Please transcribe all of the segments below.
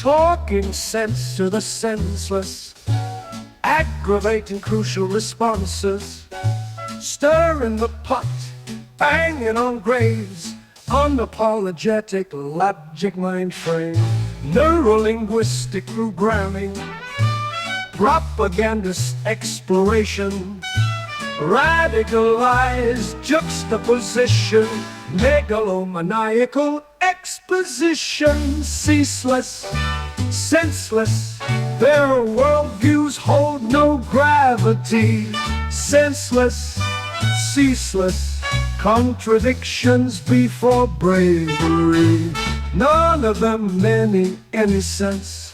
talking sense to the senseless, aggravating crucial responses, stirring the pot, banging on graves, unapologetic logic mind frame, neurolinguistic programming, propagandist exploration, radicalized juxtaposition, megalomaniacal exposition, ceaseless, senseless, their worldviews hold no gravity, senseless, ceaseless, contradictions before bravery, none of them any sense,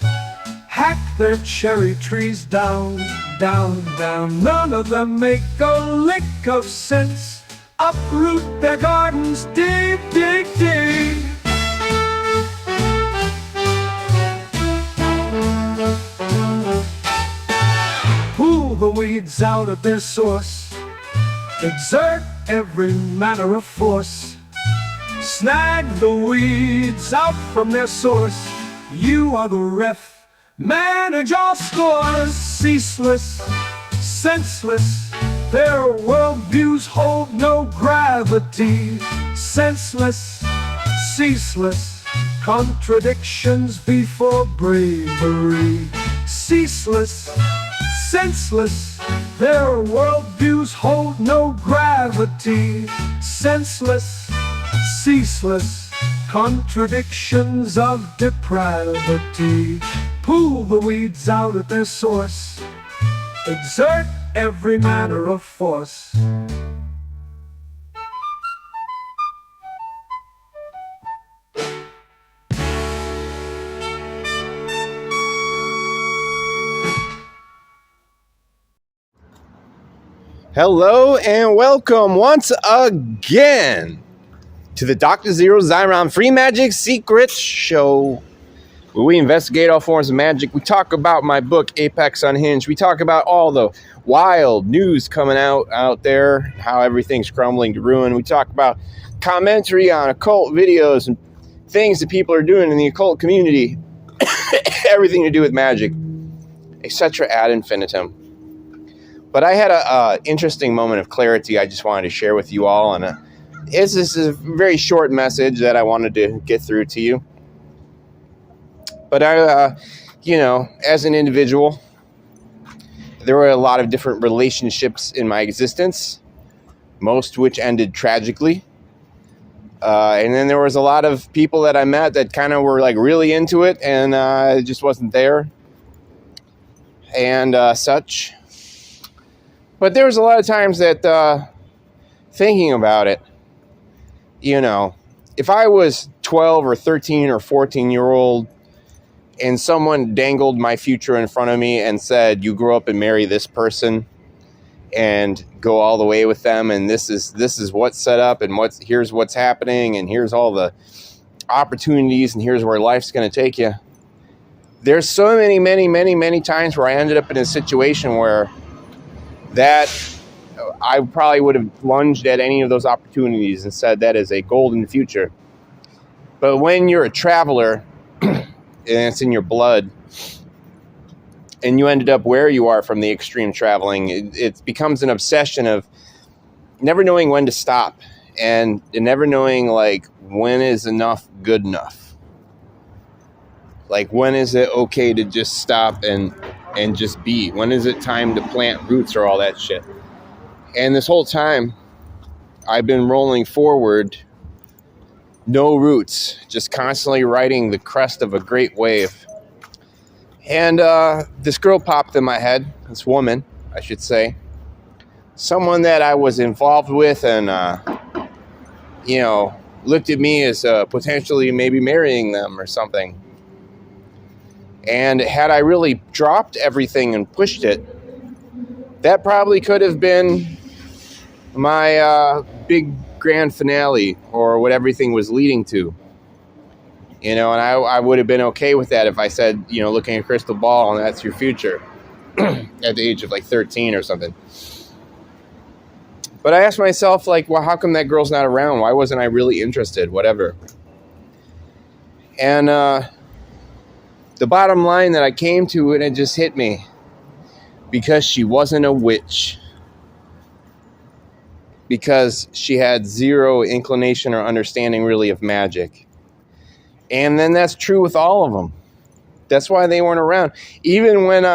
hack their cherry trees down, down, down, none of them make a lick of sense, uproot their gardens, dig, dig, dig. Pull the weeds out of their source, exert every manner of force, snag the weeds out from their source, you are the ref, manage all scores, ceaseless, senseless, their worldviews hold no gravity, senseless, ceaseless, contradictions before bravery, ceaseless, senseless, their worldviews hold no gravity, senseless, ceaseless, contradictions of depravity. Pull the weeds out at their source, exert every manner of force. Hello and welcome once again to the Dr. Zeero Xiron Free Magic Secrets Show, where we investigate all forms of magic. We talk about my book, Apex Unhinged. We talk about all the wild news coming out there, how everything's crumbling to ruin. We talk about commentary on occult videos and things that people are doing in the occult community, everything to do with magic, etc. ad infinitum. But I had a interesting moment of clarity I just wanted to share with you all, and this is a very short message that I wanted to get through to you. But as an individual, there were a lot of different relationships in my existence, most which ended tragically. And then there was a lot of people that I met that kind of were like really into it, and it just wasn't there, and such. But there was a lot of times that thinking about it, if I was 12 or 13 or 14-year-old and someone dangled my future in front of me and said, you grow up and marry this person and go all the way with them, and this is what's set up, and here's what's happening, and here's all the opportunities, and here's where life's going to take you. There's so many times where I ended up in a situation where that I probably would have lunged at any of those opportunities and said that is a golden future. But when you're a traveler and it's in your blood, and you ended up where you are from the extreme traveling, it becomes an obsession of never knowing when to stop, and never knowing like when is enough good enough. Like, when is it okay to just stop and just be? When is it time to plant roots or all that shit? And this whole time, I've been rolling forward, no roots, just constantly riding the crest of a great wave. And this girl popped in my head, this woman, I should say, someone that I was involved with and, looked at me as potentially maybe marrying them or something. And had I really dropped everything and pushed it, that probably could have been my big grand finale, or what everything was leading to. And I would have been okay with that if I said, looking at a crystal ball and that's your future at the age of like 13 or something. But I asked myself, like, well, how come that girl's not around? Why wasn't I really interested? Whatever. And the bottom line that I came to, and it just hit me, because she wasn't a witch, because she had zero inclination or understanding really of magic. And then that's true with all of them. That's why they weren't around. Even when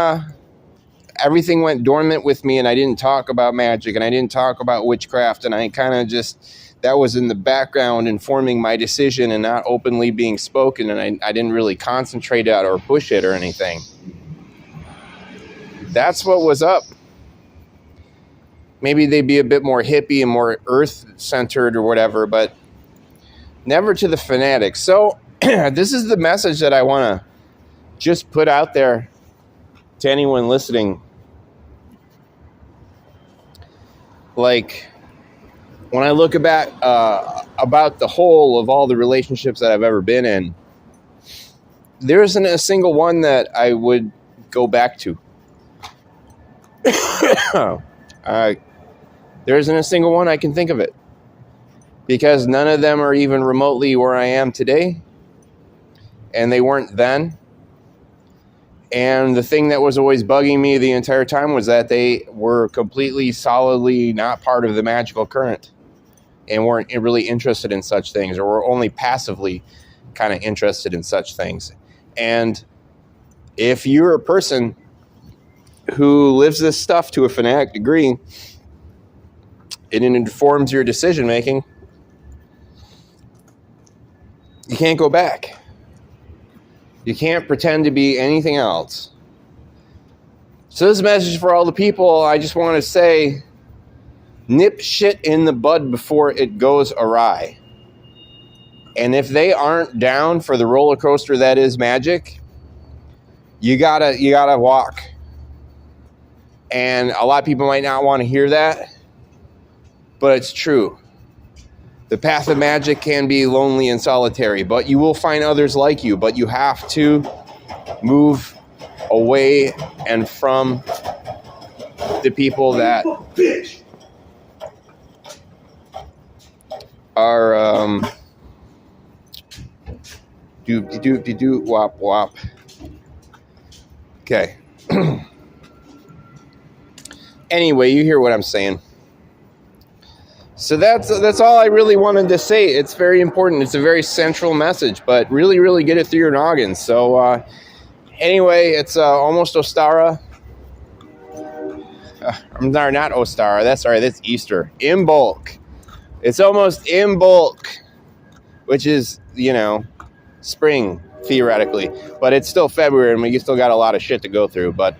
everything went dormant with me and I didn't talk about magic and I didn't talk about witchcraft, and I kind of just, that was in the background informing my decision and not openly being spoken, and I didn't really concentrate it or push it or anything. That's what was up. Maybe they'd be a bit more hippie and more earth-centered or whatever, but never to the fanatics. So this is the message that I want to just put out there to anyone listening. Like, when I look back about the whole of all the relationships that I've ever been in, there isn't a single one that I would go back to. There isn't a single one I can think of it, because none of them are even remotely where I am today, and they weren't then. And the thing that was always bugging me the entire time was that they were completely, solidly not part of the magical current and weren't really interested in such things, or were only passively kind of interested in such things. And if you're a person who lives this stuff to a fanatic degree, and it informs your decision making, you can't go back. You can't pretend to be anything else. So this message for all the people, I just want to say, nip shit in the bud before it goes awry. And if they aren't down for the roller coaster that is magic, you gotta walk. And a lot of people might not want to hear that, but it's true. The path of magic can be lonely and solitary, but you will find others like you. But you have to move away and from the people that are do wop wop. Okay. Anyway, you hear what I'm saying. So that's all I really wanted to say. It's very important. It's a very central message, but really, really get it through your noggin. So anyway, it's almost Ostara. Not Ostara. That's all right. That's Easter. Imbolc. It's almost Imbolc, which is, spring, theoretically. But it's still February, and we still got a lot of shit to go through. But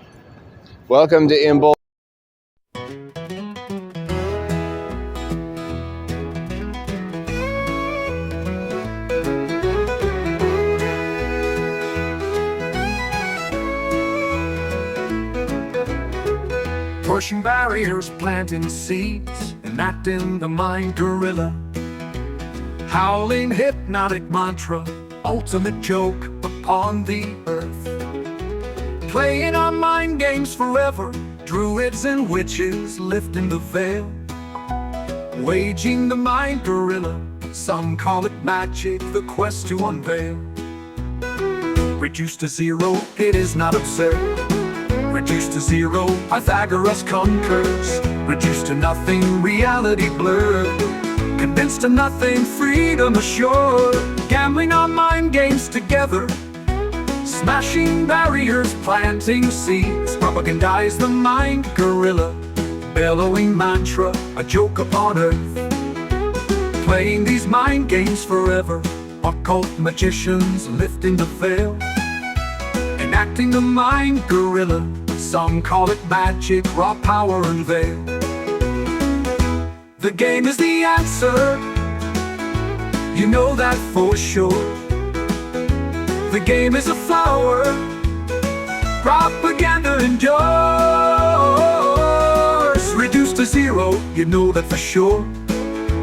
welcome to Imbolc. Pushing barriers, planting seeds, enacting the mind gorilla. Howling hypnotic mantra, ultimate joke upon the earth. Playing our mind games forever, druids and witches lifting the veil. Waging the mind gorilla, some call it magic, the quest to unveil. Reduced to zero, it is not absurd. Reduced to zero, Pythagoras concurs. Reduced to nothing, reality blurred. Condensed to nothing, freedom assured. Gambling our mind games together. Smashing barriers, planting seeds. Propagandize the mind gorilla. Bellowing mantra, a joke upon earth. Playing these mind games forever. Occult magicians lifting the veil. Enacting the mind gorilla. Some call it magic, raw power unveil. The game is the answer, you know that for sure. The game is a flower, propaganda endures. Reduced to zero, you know that for sure.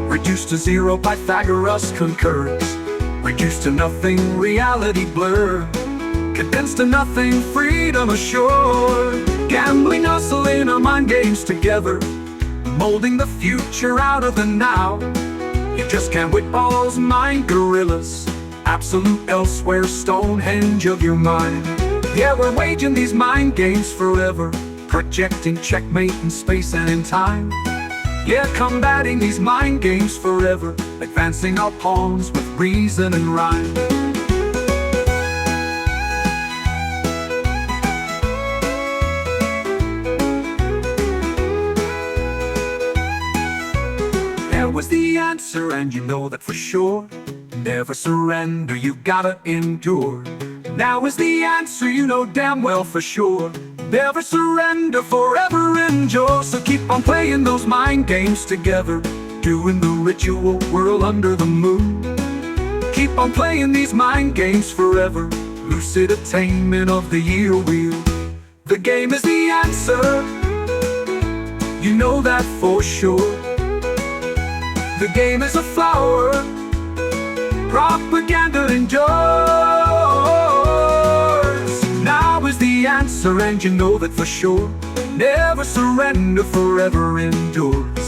Reduced to zero, Pythagoras concurs. Reduced to nothing, reality blur. Condensed to nothing, freedom assured. Gambling, hustling our mind games together. Molding the future out of the now. You just can't whip all those mind gorillas. absolute elsewhere, Stonehenge of your mind. Yeah, we're waging these mind games forever, projecting checkmate in space and in time. Yeah, combating these mind games forever, advancing our pawns with reason and rhyme. There was the answer, and you know that for sure. Never surrender, you gotta endure. Now is the answer, you know damn well for sure. Never surrender, forever endure. So keep on playing those mind games together, doing the ritual whirl under the moon. Keep on playing these mind games forever, lucid attainment of the year wheel. The game is the answer, you know that for sure. The game is a flower, propaganda endures. Now is the answer, and you know that for sure. Never surrender, forever endures.